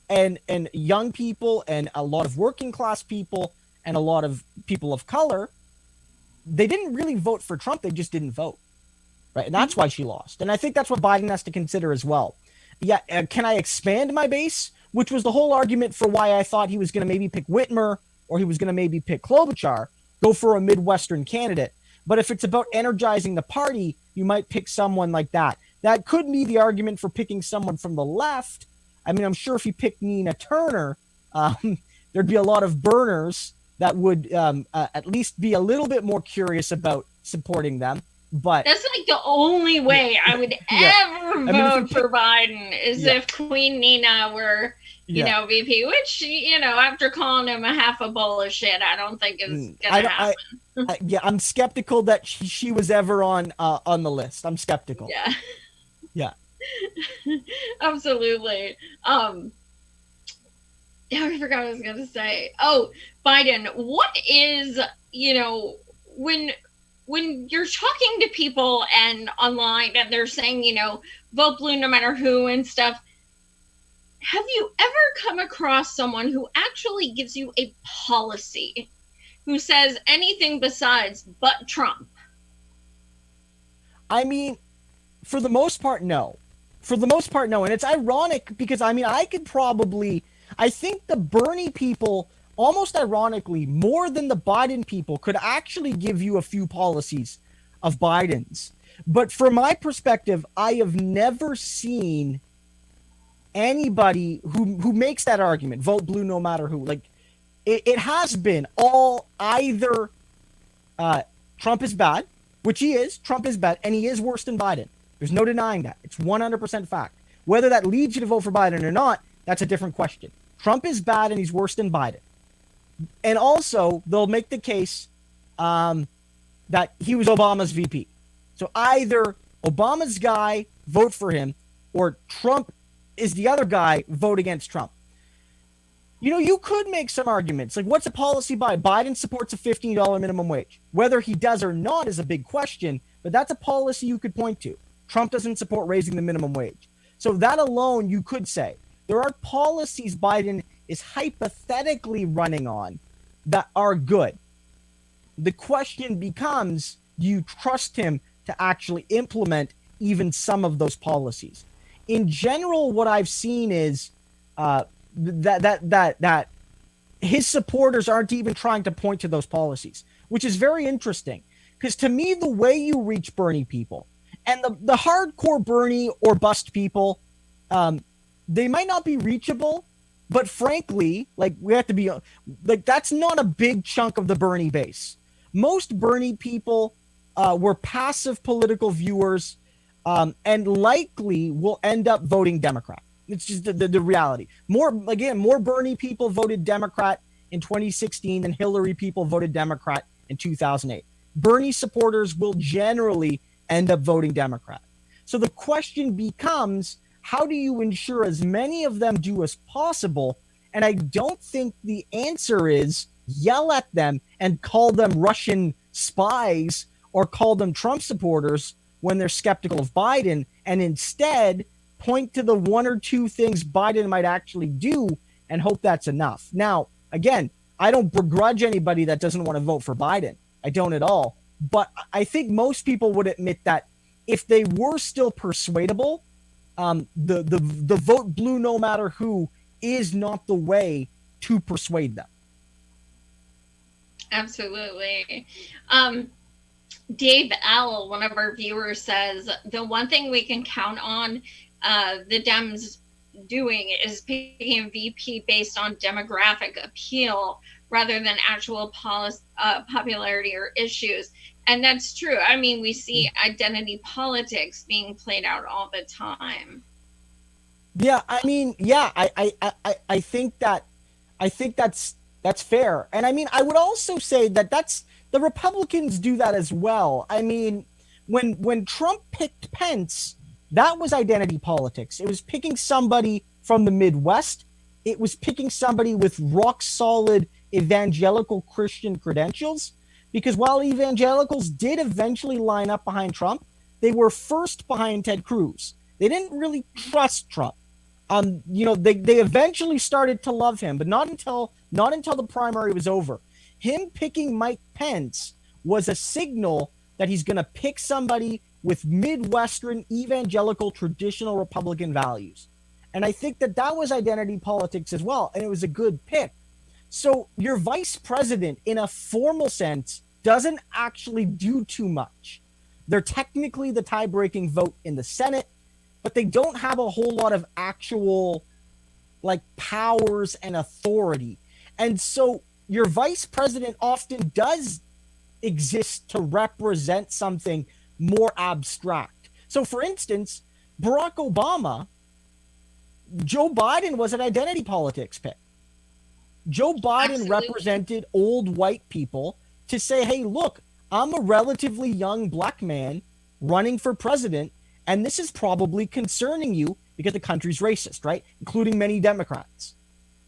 And young people and a lot of working class people and a lot of people of color, they didn't really vote for Trump. They just didn't vote. Right. And that's why she lost. And I think that's what Biden has to consider as well. Yeah. Can I expand my base? Which was the whole argument for why I thought he was going to maybe pick Whitmer or he was going to maybe pick Klobuchar, go for a Midwestern candidate. But if it's about energizing the party, you might pick someone like that. That could be the argument for picking someone from the left. I mean, I'm sure if you picked Nina Turner, there'd be a lot of burners that would at least be a little bit more curious about supporting them. But that's like the only way I would ever vote for Biden is if Queen Nina were, VP, which, after calling him a half a bowl of shit, I don't think is going to happen. I'm skeptical that she was ever on the list. I'm skeptical. Yeah. Absolutely. I forgot what I was going to say. Oh, Biden, what is, when you're talking to people and online and they're saying, vote blue no matter who and stuff, have you ever come across someone who actually gives you a policy, who says anything besides but Trump? I mean, for the most part, no. And it's ironic because, I think the Bernie people, almost ironically, more than the Biden people, could actually give you a few policies of Biden's. But from my perspective, I have never seen anybody who makes that argument, vote blue no matter who. Like, it has been all either Trump is bad, which he is, Trump is bad, and he is worse than Biden. There's no denying that. It's 100% fact. Whether that leads you to vote for Biden or not, that's a different question. Trump is bad and he's worse than Biden. And also, they'll make the case that he was Obama's VP. So either Obama's guy, vote for him, or Trump is the other guy, vote against Trump. You could make some arguments. Like, what's a policy by? Biden supports a $15 minimum wage. Whether he does or not is a big question, but that's a policy you could point to. Trump doesn't support raising the minimum wage. So that alone, you could say. There are policies Biden is hypothetically running on that are good. The question becomes, do you trust him to actually implement even some of those policies? In general, what I've seen is that his supporters aren't even trying to point to those policies, which is very interesting. Because to me, the way you reach Bernie people, and the hardcore Bernie or bust people, they might not be reachable, but frankly, we have to be that's not a big chunk of the Bernie base. Most Bernie people were passive political viewers, and likely will end up voting Democrat. It's just the reality. More Bernie people voted Democrat in 2016 than Hillary people voted Democrat in 2008. Bernie supporters will generally end up voting Democrat. So the question becomes, how do you ensure as many of them do as possible? And I don't think the answer is yell at them and call them Russian spies or call them Trump supporters when they're skeptical of Biden, and instead point to the one or two things Biden might actually do and hope that's enough. Now, again, I don't begrudge anybody that doesn't want to vote for Biden. I don't at all. But I think most people would admit that if they were still persuadable, the vote blue no matter who is not the way to persuade them. Absolutely. Dave L., one of our viewers, says the one thing we can count on the Dems doing is picking a VP based on demographic appeal rather than actual popularity or issues. And that's true. I mean, we see identity politics being played out all the time. Yeah, I mean, yeah, I think that's fair. And I mean, I would also say that that's the Republicans do that as well. I mean, when Trump picked Pence, that was identity politics. It was picking somebody from the Midwest. It was picking somebody with rock solid evangelical Christian credentials. Because while evangelicals did eventually line up behind Trump, they were first behind Ted Cruz. They didn't really trust Trump. They eventually started to love him, but not until the primary was over. Him picking Mike Pence was a signal that he's going to pick somebody with Midwestern evangelical traditional Republican values. And I think that was identity politics as well, and it was a good pick. So your vice president, in a formal sense, doesn't actually do too much. They're technically the tie-breaking vote in the Senate, but they don't have a whole lot of actual powers and authority. And so your vice president often does exist to represent something more abstract. So for instance, Barack Obama, Joe Biden was an identity politics pick. Joe Biden represented old white people to say, hey, look, I'm a relatively young black man running for president, and this is probably concerning you because the country's racist, right? Including many Democrats.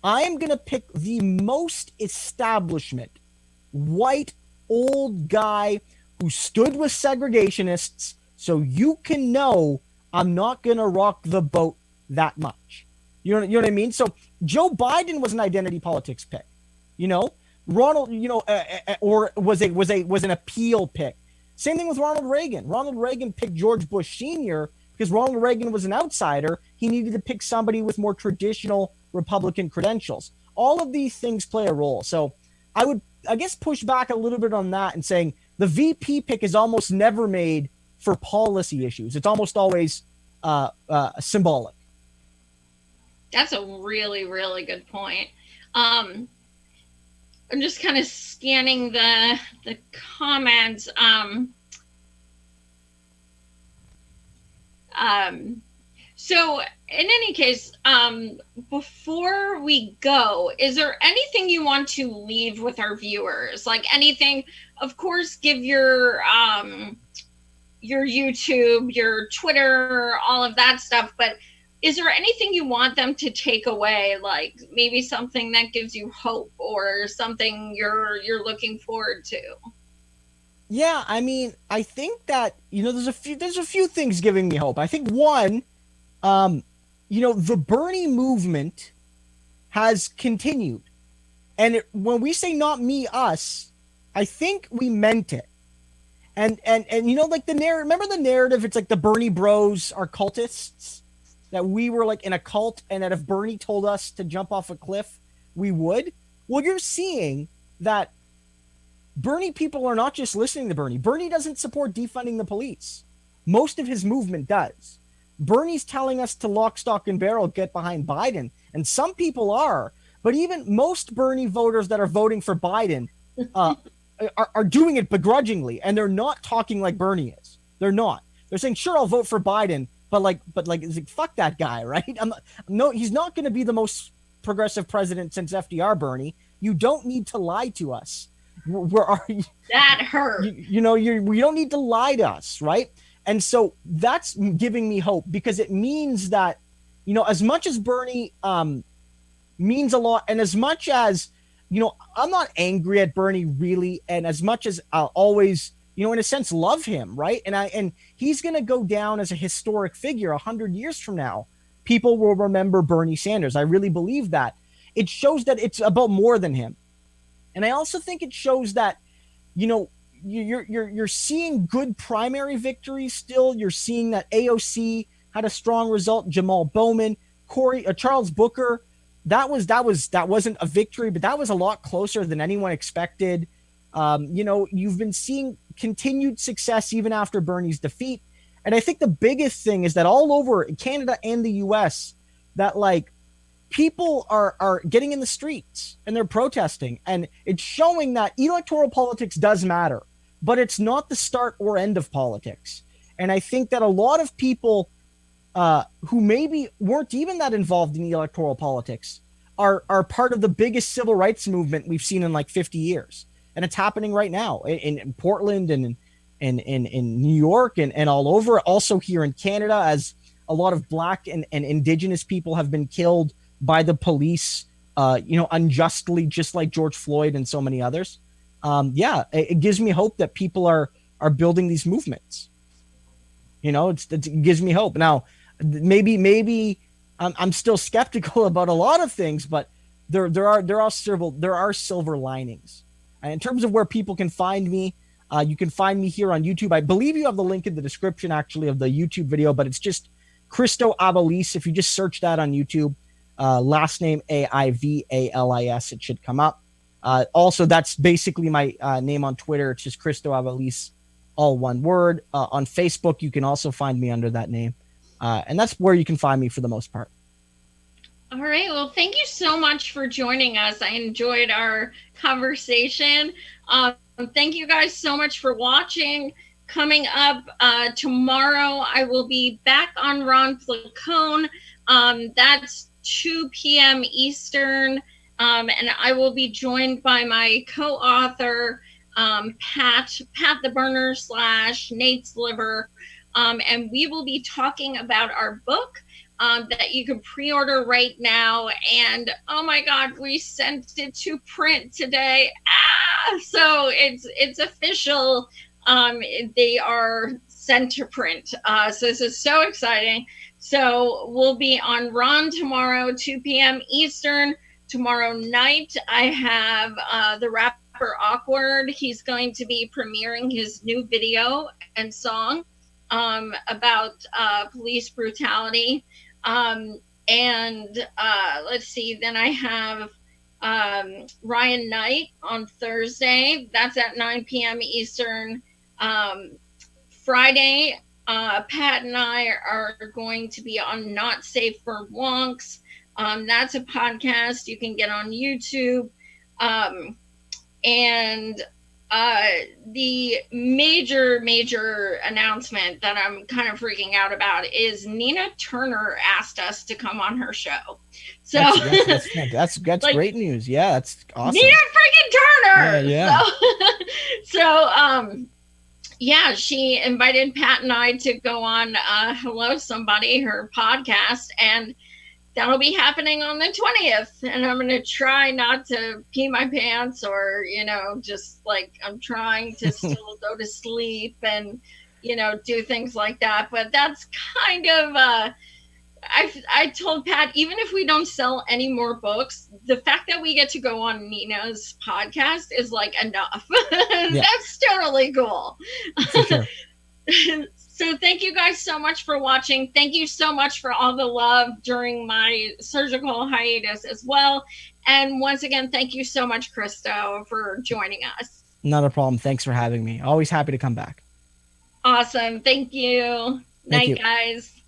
I am going to pick the most establishment, white, old guy who stood with segregationists so you can know I'm not going to rock the boat that much. You know what I mean? So Joe Biden was an identity politics pick. Ronald, or was an appeal pick. Same thing with Ronald Reagan. Ronald Reagan picked George Bush Sr. because Ronald Reagan was an outsider. He needed to pick somebody with more traditional Republican credentials. All of these things play a role. So I would, I guess, push back a little bit on that and saying the VP pick is almost never made for policy issues. It's almost always symbolic. That's a really, really good point. I'm just kind of scanning the comments. So in any case, before we go, is there anything you want to leave with our viewers? Like anything, of course, give your YouTube, your Twitter, all of that stuff, but is there anything you want them to take away, like maybe something that gives you hope or something you're looking forward to? Yeah, I mean, I think that there's a few things giving me hope. I think one, the Bernie movement has continued, and when we say not me, us, I think we meant it. And like the narrative. Remember the narrative? It's like the Bernie Bros are cultists. That we were like in a cult, and that if Bernie told us to jump off a cliff, we would. Well, you're seeing that Bernie people are not just listening to Bernie. Bernie doesn't support defunding the police. Most of his movement does. Bernie's telling us to lock, stock, and barrel get behind Biden, and some people are. But even most Bernie voters that are voting for Biden are doing it begrudgingly, and they're not talking like Bernie is. They're not. They're saying, "Sure, I'll vote for Biden." But fuck that guy, right? He's not going to be the most progressive president since FDR, Bernie. You don't need to lie to us. Where are you? That hurt. We don't need to lie to us, right? And so that's giving me hope because it means that, as much as Bernie means a lot, and as much as I'm not angry at Bernie really, and as much as I'll always, in a sense, love him, right? And he's going to go down as a historic figure 100 years from now. People will remember Bernie Sanders. I really believe that. It shows that it's about more than him. And I also think it shows that, you're seeing good primary victories still. You're seeing that AOC had a strong result. Jamal Bowman, Charles Booker, that wasn't a victory, but that was a lot closer than anyone expected. You've been seeing continued success even after Bernie's defeat. And I think the biggest thing is that all over Canada and the US, that people are getting in the streets and they're protesting. And it's showing that electoral politics does matter, but it's not the start or end of politics. And I think that a lot of people who maybe weren't even that involved in electoral politics are part of the biggest civil rights movement we've seen in 50 years. And it's happening right now in Portland and in New York and all over. Also here in Canada, as a lot of Black and Indigenous people have been killed by the police, unjustly, just like George Floyd and so many others. It gives me hope that people are building these movements. It gives me hope. Now, maybe I'm still skeptical about a lot of things, but there are silver linings. In terms of where people can find me, you can find me here on YouTube. I believe you have the link in the description, actually, of the YouTube video, but it's just Christo Aivalis. If you just search that on YouTube, last name Aivalis, it should come up. Also, that's basically my name on Twitter. It's just Christo Aivalis, all one word. On Facebook, you can also find me under that name. And that's where you can find me for the most part. All right. Well, thank you so much for joining us. I enjoyed our conversation. Thank you guys so much for watching. Coming up tomorrow, I will be back on Ron Placone. That's 2 p.m. Eastern. And I will be joined by my co-author, Pat the Burner / Nate's Liver. And we will be talking about our book that you can pre-order right now. And oh my God, we sent it to print today. So it's official. They are sent to print. So this is so exciting. So we'll be on Ron tomorrow, 2 p.m. Eastern. Tomorrow night, I have the rapper Awkward. He's going to be premiering his new video and song about police brutality. Let's see, then I have Ryan Knight on Thursday. That's at 9 p.m. Eastern. Friday, Pat and I are going to be on Not Safe for Wonks. That's a podcast you can get on YouTube. The major announcement that I'm kind of freaking out about is Nina Turner asked us to come on her show. So that's great news. Yeah, that's awesome. Nina freaking Turner. Yeah. Yeah, she invited Pat and I to go on Hello Somebody, her podcast, and that'll be happening on the 20th. And I'm going to try not to pee my pants or, just I'm trying to still go to sleep and, do things like that. But that's kind of, I told Pat, even if we don't sell any more books, the fact that we get to go on Nina's podcast is enough. Yeah. That's totally cool. For sure. So thank you guys so much for watching. Thank you so much for all the love during my surgical hiatus as well. And once again, thank you so much, Christo, for joining us. Not a problem. Thanks for having me. Always happy to come back. Awesome. Thank you. Thank you. Night, guys.